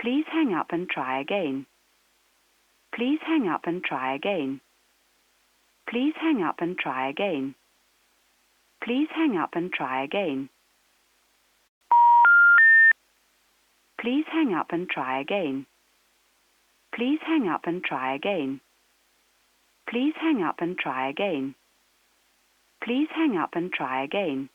Please hang up and try again. Please hang up and try again. Please hang up and try again. Please hang up and try again. Please hang up and try again. Please hang up and try again. Please hang up and try again. Please hang up and try again.